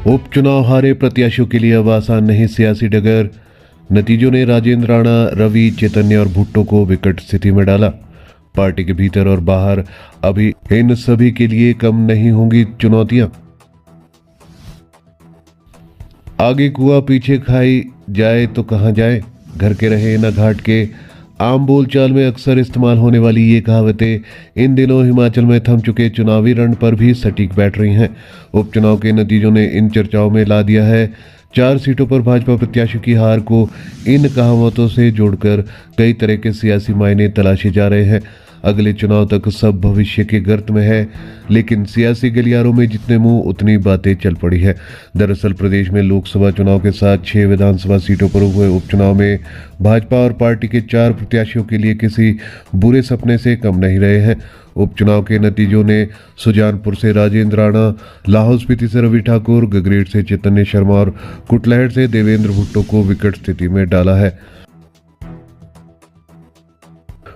उपचुनाव हारे प्रत्याशियों के लिए अब आसान नहीं सियासी डगर। नतीजों ने राजेंद्र राणा, रवि, चैतन्य और भुट्टो को विकट स्थिति में डाला। पार्टी के भीतर और बाहर अभी इन सभी के लिए कम नहीं होंगी चुनौतियां। आगे कुआं पीछे खाई जाए तो कहां जाए, घर के रहे न घाट के। आम बोलचाल में अक्सर इस्तेमाल होने वाली ये कहावतें इन दिनों हिमाचल में थम चुके चुनावी रण पर भी सटीक बैठ रही हैं। उपचुनाव के नतीजों ने इन चर्चाओं में ला दिया है। 4 सीटों पर भाजपा प्रत्याशियों की हार को इन कहावतों से जोड़कर कई तरह के सियासी मायने तलाशे जा रहे हैं। अगले चुनाव तक सब भविष्य के गर्त में है, लेकिन सियासी गलियारों में जितने मुंह उतनी बातें चल पड़ी है। दरअसल प्रदेश में लोकसभा चुनाव के साथ 6 विधानसभा सीटों पर हुए उपचुनाव में भाजपा और पार्टी के 4 प्रत्याशियों के लिए किसी बुरे सपने से कम नहीं रहे हैं। उपचुनाव के नतीजों ने सुजानपुर से राजेंद्र राणा, लाहौल स्पीति से रवि ठाकुर, गगरेट से चैतन्य शर्मा और कुटलैहड़ से देवेंद्र भुट्टो को विकट स्थिति में डाला है।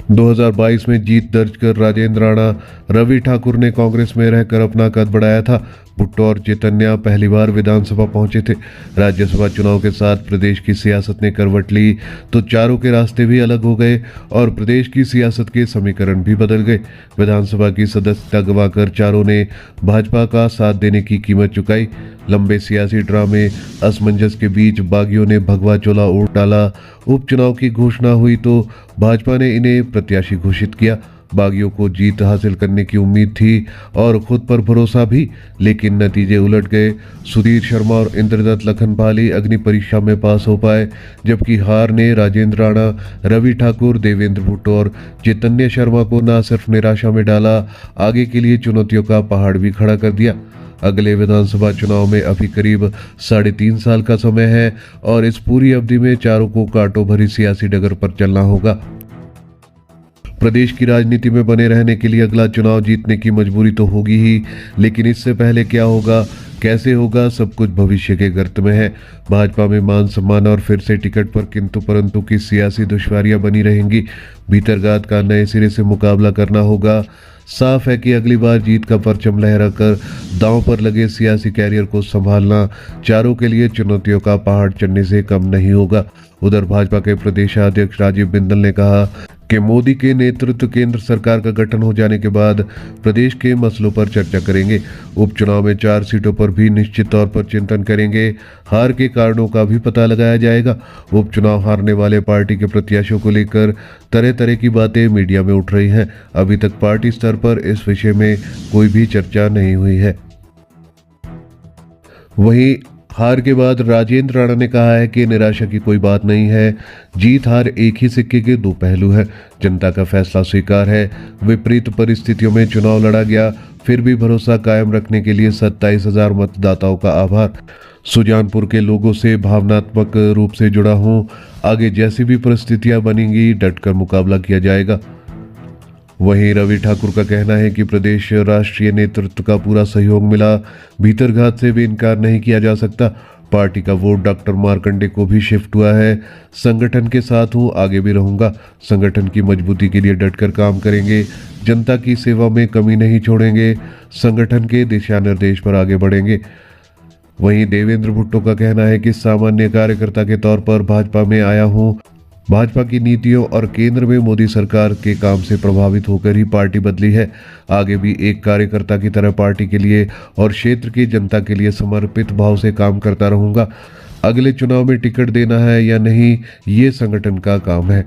2022 में जीत दर्ज कर राजेंद्र राणा, रवि ठाकुर ने कांग्रेस में रहकर अपना कद बढ़ाया था। भुट्टो और चैतन्य पहली बार विधानसभा पहुंचे थे। राज्यसभा चुनाव के साथ प्रदेश की सियासत ने करवट ली तो चारों के रास्ते भी अलग हो गए और प्रदेश की सियासत के समीकरण भी बदल गए। विधानसभा की सदस्यता गंवाकर चारों ने भाजपा का साथ देने की कीमत चुकाई। लंबे सियासी ड्रामे असमंजस के बीच बागियों ने भगवा चोला ओढ़ डाला। उपचुनाव की घोषणा हुई तो भाजपा ने इन्हें प्रत्याशी घोषित किया। बागियों को जीत हासिल करने की उम्मीद थी और खुद पर भरोसा भी, लेकिन नतीजे उलट गए। सुधीर शर्मा और इंद्रदत्त लखनपाली अग्नि परीक्षा में पास हो पाए, जबकि हार ने राजेंद्र राणा, रवि ठाकुर, देवेंद्र भुट्टो और चैतन्य शर्मा को न सिर्फ निराशा में डाला, आगे के लिए चुनौतियों का पहाड़ भी खड़ा कर दिया। अगले विधानसभा चुनाव में अभी करीब 3.5 साल का समय है और इस पूरी अवधि में चारों को कांटों भरी सियासी डगर पर चलना होगा। प्रदेश की राजनीति में बने रहने के लिए अगला चुनाव जीतने की मजबूरी तो होगी ही, लेकिन इससे पहले क्या होगा, कैसे होगा, सब कुछ भविष्य के गर्त में है। भाजपा में मान सम्मान और फिर से टिकट पर किंतु परंतु की सियासी दुश्वारियां बनी रहेंगी। भीतरगात का नए सिरे से मुकाबला करना होगा। साफ है कि अगली बार जीत का परचम लहराकर दांव पर लगे सियासी कैरियर को संभालना चारों के लिए चुनौतियों का पहाड़ चढ़ने से कम नहीं होगा। उधर भाजपा के प्रदेशाध्यक्ष राजीव बिंदल ने कहा कि मोदी के नेतृत्व केंद्र सरकार का गठन हो जाने के बाद प्रदेश के मसलों पर चर्चा करेंगे। उपचुनाव में 4 सीटों पर भी निश्चित तौर पर चिंतन करेंगे। हार के कारणों का भी पता लगाया जाएगा। उपचुनाव हारने वाले पार्टी के प्रत्याशियों को लेकर तरह तरह की बातें मीडिया में उठ रही हैं। अभी तक पार्टी स्तर पर इस विषय में कोई भी चर्चा नहीं हुई है। वहीं हार के बाद राजेंद्र राणा ने कहा है कि निराशा की कोई बात नहीं है। जीत हार एक ही सिक्के के 2 पहलू है। जनता का फैसला स्वीकार है। विपरीत परिस्थितियों में चुनाव लड़ा गया, फिर भी भरोसा कायम रखने के लिए 27,000 मतदाताओं का आभार। सुजानपुर के लोगों से भावनात्मक रूप से जुड़ा हूं। आगे जैसी भी परिस्थितियां बनेंगी डटकर मुकाबला किया जाएगा। वहीं रवि ठाकुर का कहना है कि प्रदेश राष्ट्रीय नेतृत्व का पूरा सहयोग मिला, भीतरघात से भी इनकार नहीं किया जा सकता। पार्टी का वोट डॉक्टर मार्कंडे को भी शिफ्ट हुआ है। संगठन के साथ हूं, आगे भी रहूंगा। संगठन की मजबूती के लिए डटकर काम करेंगे। जनता की सेवा में कमी नहीं छोड़ेंगे। संगठन के दिशा निर्देश पर आगे बढ़ेंगे। वहीं देवेंद्र भुट्टो का कहना है कि सामान्य कार्यकर्ता के तौर पर भाजपा में आया हूं। भाजपा की नीतियों और केंद्र में मोदी सरकार के काम से प्रभावित होकर ही पार्टी बदली है। आगे भी एक कार्यकर्ता की तरह पार्टी के लिए और क्षेत्र की जनता के लिए समर्पित भाव से काम करता रहूंगा। अगले चुनाव में टिकट देना है या नहीं, ये संगठन का काम है।